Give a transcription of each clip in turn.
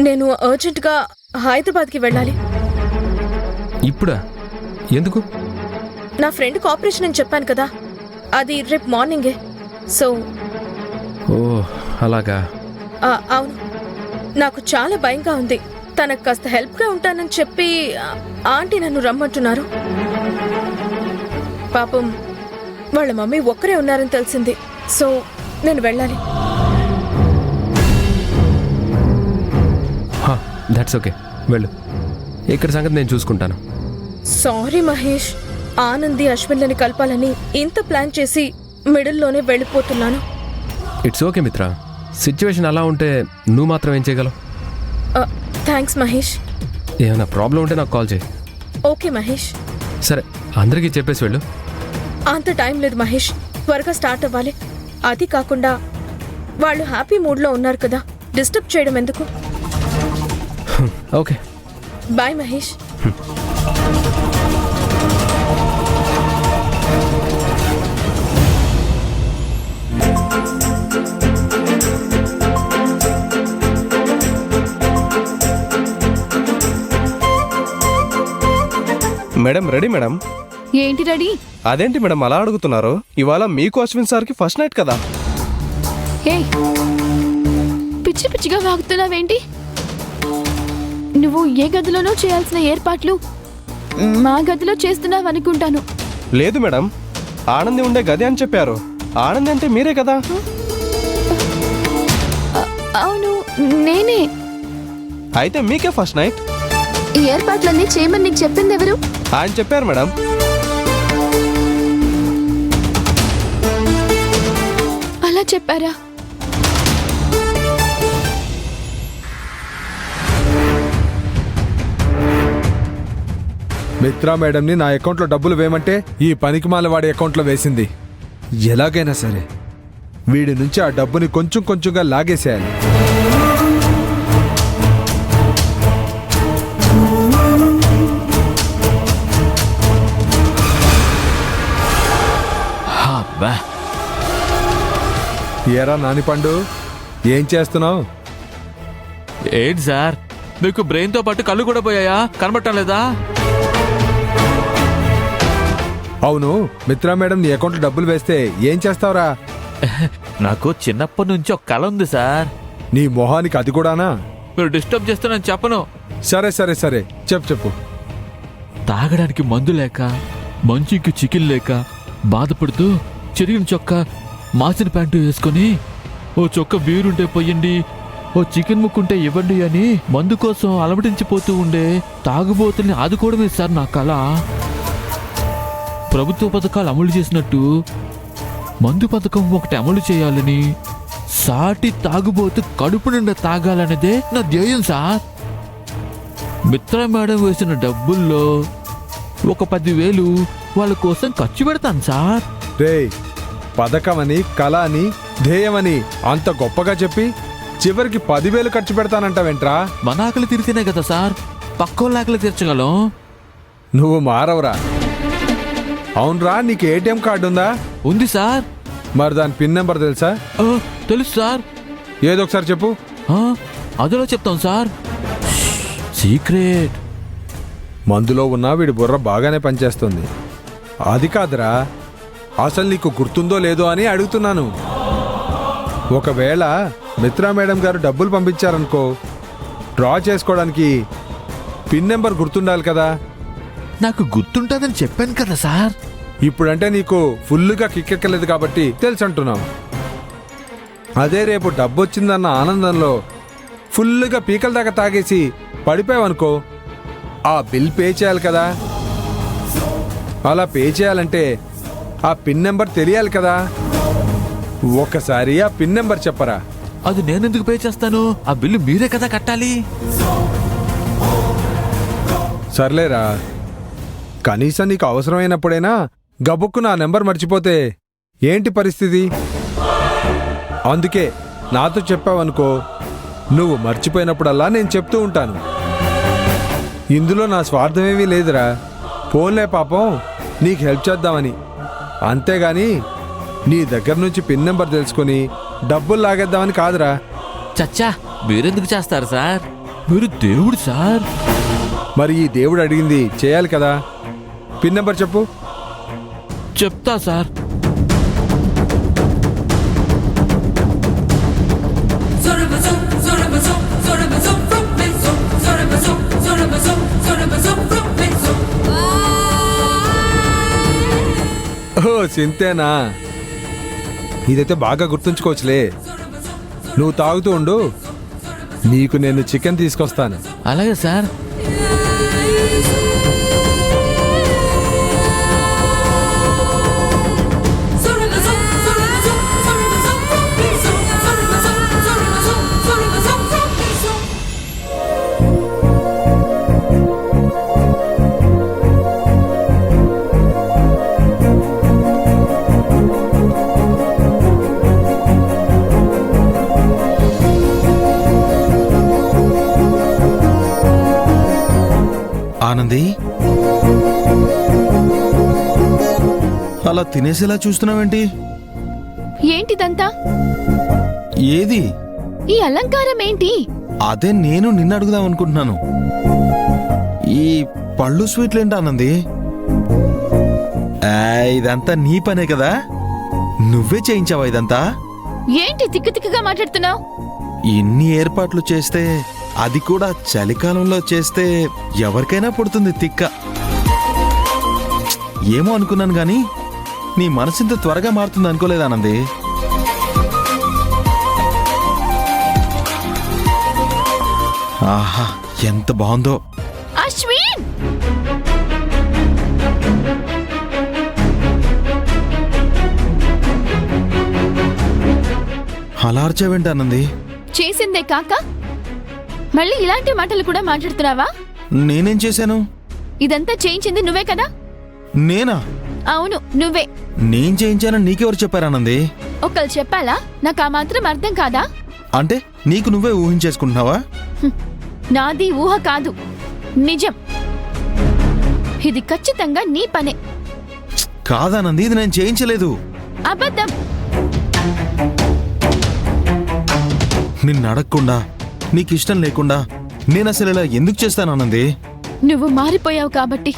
నేను అర్జెంటుగా హైదరాబాద్కి వెళ్ళాలి. ఇప్పుడా? ఎందుకు? నా ఫ్రెండ్కి ఆపరేషన్ అని చెప్పాను కదా, అది రేపు మార్నింగే. సో ఓ అలాగా. అవును, నాకు చాలా భయంగా ఉంది. తనకు కాస్త హెల్ప్గా ఉంటానని చెప్పి ఆంటీ నన్ను రమ్మంటున్నారు. పాపం వాళ్ళ మమ్మీ ఒక్కరే ఉన్నారని తెలిసింది. సో నేను వెళ్ళాలి. దట్స్ ఓకే, వెళ్ళు. ఇక్కడ సంగతి నేను చూసుకుంటాను. సారీ మహేష్, ఆనంది అశ్విన్లని కలపాలని ఇంత ప్లాన్ చేసి మిడిల్లోనే వెళ్ళిపోతున్నాను. ఇట్స్ ఓకే మిత్ర, సిచ్యువేషన్ అలా ఉంటే నువ్వు మాత్రం ఏం చేయగలవు? థ్యాంక్స్ మహేష్. ఏమైనా ప్రాబ్లం ఉంటే నాకు కాల్ చేయి. ఓకే మహేష్. సరే, అందరికీ చెప్పేసి వెళ్ళు. అంత టైం లేదు మహేష్, త్వరగా స్టార్ట్ అవ్వాలి. అది కాకుండా వాళ్ళు హ్యాపీ మూడ్లో ఉన్నారు కదా, డిస్టర్బ్ చేయడం ఎందుకు? Okay bye Mahesh. Madam ready madam. ఏంటి రెడీ? అదేంటి మేడం అలా అడుగుతున్నారు? ఇవాళ మీకు అశ్విన్ సార్కి ఫస్ట్ నైట్ కదా. ఏ పిచ్చి పిచ్చిగా వాగుతున్నావేంటి? నువ్వు ఏ గదిలోనో చేయాల్సిన ఏర్పాట్లు మా గదిలో చేస్తున్నావు అనుకుంటాను. లేదు మేడం, ఆనంది ఉండే గది అని చెప్పారు. ఆనంది అంటే మీరే కదా. అవును నేనే. అయితే మీకే ఫస్ట్ నైట్. ఈ ఏర్పాట్లన్నీ చేయమని నీకు చెప్పింది ఎవరు? ఆయన చెప్పారు మేడం. అలా చెప్పారా? మిత్రా మేడంని నా అకౌంట్లో డబ్బులు వేయమంటే ఈ పనికిమాల వాడి అకౌంట్లో వేసింది. ఎలాగైనా సరే వీడి నుంచి ఆ డబ్బుని కొంచెం కొంచెంగా లాగేసేయాలి. ఏరా నాని పండు, ఏం చేస్తున్నావు? ఏంటి సార్, మీకు బ్రెయిన్ తో పాటు కళ్ళు కూడా పోయాయా? కనబడటం లేదా? అవును, మిత్రా మేడం నీ అకౌంట్లో డబ్బులు వేస్తే ఏం చేస్తావురా? నాకు చిన్నప్పటి నుంచి ఒక కళ ఉంది సార్. నీ మొహానికి అది కూడానా? మీరు డిస్టర్బ్ చేస్తున్నాను చెప్పను. సరే సరే సరే, చెప్పు. తాగడానికి మందు లేక, మంచికి చికెన్ లేక బాధపడుతూ చిరిగిన చొక్కా, మాసిన ప్యాంటు వేసుకొని ఓ చొక్క బీరుంటే పొయ్యండి, ఓ చికెన్ ముక్కుంటే ఇవ్వండి అని మందు కోసం అలమటించిపోతూ ఉండే తాగుబోతుల్ని ఆదుకోవడమే సార్ నా కళ. ప్రభుత్వ పథకాలు అమలు చేసినట్టు మందు పథకం ఒకటి అమలు చేయాలని, సాటి తాగుబోతు కడుపు నిండా తాగాలనేదే నా ధ్యేయం సార్. మిత్ర మేడం వేసిన డబ్బుల్లో ఒక 10,000 వాళ్ళ కోసం ఖర్చు పెడతాను సార్. రేయ్, పథకమని కళ అని ధ్యేయమని అంత గొప్పగా చెప్పి చివరికి 10,000 ఖర్చు పెడతానంటావేంట్రా? మన ఆకలి తీరితేనే కదా సార్ పక్కోళ్ళ ఆకలి తీర్చగలం. నువ్వు మారవరా. అవునరా, నీకు ఏటీఎం కార్డు ఉందా? ఉంది సార్. మరి దాని పిన్ నెంబర్ తెలుసా? తెలుసు సార్. ఏదో ఒకసారి చెప్పు. అదిలో చెప్తాం సార్, సీక్రెట్. మందులో ఉన్న వీడి బుర్ర బాగానే పనిచేస్తుంది. అది కాదురా, అసలు నీకు గుర్తుందో లేదో అని అడుగుతున్నాను. ఒకవేళ మిత్రా మేడం గారు డబ్బులు పంపించారనుకో, డ్రా చేసుకోవడానికి పిన్ నెంబర్ గుర్తుండాలి కదా. నాకు గుర్తుంటుందని చెప్పాను కదా సార్. ఇప్పుడంటే నీకు ఫుల్గా కిక్కెక్కలేదు కాబట్టి తెలుసు అంటున్నావు. అదే రేపు డబ్బు వచ్చిందన్న ఆనందంలో ఫుల్గా పీకల దాకా తాగేసి పడిపోయావనుకో, ఆ బిల్ పే చేయాలి కదా. అలా పే చేయాలంటే ఆ పిన్ నెంబర్ తెలియాలి కదా. ఒకసారి ఆ పిన్ నెంబర్ చెప్పరా. అది నేనెందుకు పే చేస్తాను? ఆ బిల్లు మీరే కదా కట్టాలి. సర్లేరా, కనీసం నీకు అవసరమైనప్పుడైనా గబుక్కు నా నెంబర్ మర్చిపోతే ఏంటి పరిస్థితి? అందుకే నాతో చెప్పావనుకో, నువ్వు మర్చిపోయినప్పుడల్లా నేను చెప్తూ ఉంటాను. ఇందులో నా స్వార్థమేమీ లేదురా. ఫోన్లే పాపం నీకు హెల్ప్ చేద్దామని, అంతేగాని నీ దగ్గర నుంచి పిన్ నెంబర్ తెలుసుకొని డబ్బులు లాగేద్దామని కాదురా. చచ్చా, మీరెందుకు చేస్తారు సార్? మీరు దేవుడు సార్. మరి ఈ దేవుడు అడిగింది చేయాలి కదా. పిన్ నెంబర్ చెప్పు. చెప్తా సార్. ఓ సింతేనా, ఇదైతే బాగా గుర్తుంచుకోవచ్చులే. నువ్వు తాగుతూ ఉండు, నీకు నేను చికెన్ తీసుకొస్తాను. అలాగే సార్. ఆనంది, అలా తినేసేలా చూస్తున్నావేంటి? ఏంటిదంతా? ఏది? ఈ అలంకారం ఏంటి? అదే నేను నిన్ను అడుగుదాం అనుకుంటున్నాను. ఈ పళ్ళు స్వీట్లేంటి ఆనంది? ఇదంతా నీ పనే కదా, నువ్వే చేయించావా ఇదంతా? ఏంటి తిక్కు తిక్కుగా మాట్లాడుతున్నావు? ఇన్ని ఏర్పాట్లు చేస్తే, అది కూడా చలికాలంలో చేస్తే ఎవరికైనా పుడుతుంది తిక్క. ఏమో అనుకున్నాను గాని నీ మనసింత త్వరగా మారుతుంది అనుకోలేదు ఆనంది. ఆహా, ఎంత బాగుందో. అశ్విన్, అలా అర్చావేంటి ఆనంది? చేసిందే కాక మళ్ళీ ఇలాంటి మాటలు కూడా మాట్లాడుతున్నావా? నేనేం చేశాను? ఇదంతా చేయించింది నువ్వే కదా? నేనా? అవును, నువ్వే. నేను చేయించానని నీకెవరు చెప్పారు ఆనంది? ఒకళ్ళు చెప్పాలా? నాకు ఆ మాత్రం అర్థం కాదా? అంటే నీకు నువ్వే ఊహించేసుకుంటున్నావా? నాది ఊహ కాదు, నిజం. ఇది ఖచ్చితంగా నీ పనే. కాదానంది, ఇది నేను చేయించలేదు. అబద్ధం. నిన్ను అడగకుండా, నీకిష్టం లేకుండా నేను అసలు ఇలా ఎందుకు చేస్తానానంది? నువ్వు మారిపోయావు కాబట్టి.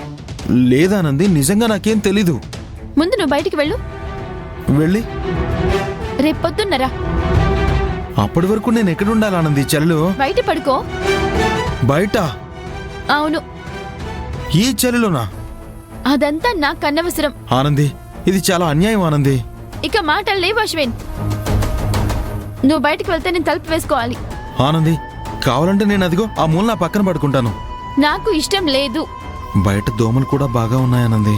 లేదానంది, నిజంగా నాకేం తెలీదు. ముందు నువ్వు బయటికి వెళ్ళు. వెళ్ళి రేపు పొద్దున్నరా. అప్పటి వరకు నేను ఎక్కడుండాలనంది? చలిలో బయట పడుకో. బయట? అవును. ఈ చలిలోనా? అదంతా నాకు అనవసరం. ఆనంది, ఇది చాలా అన్యాయం ఆనంది. ఇక మాటలు లేవు అశ్విన్. నువ్వు బయటికి వెళ్తే నేను తలుపు వేసుకోవాలి. ఆనంది, కావాలంటే నేను అదిగో ఆ మూల నా పక్కన పడుకుంటాను. నాకు ఇష్టం లేదు. బయట దోమలు కూడా బాగా ఉన్నాయనంది.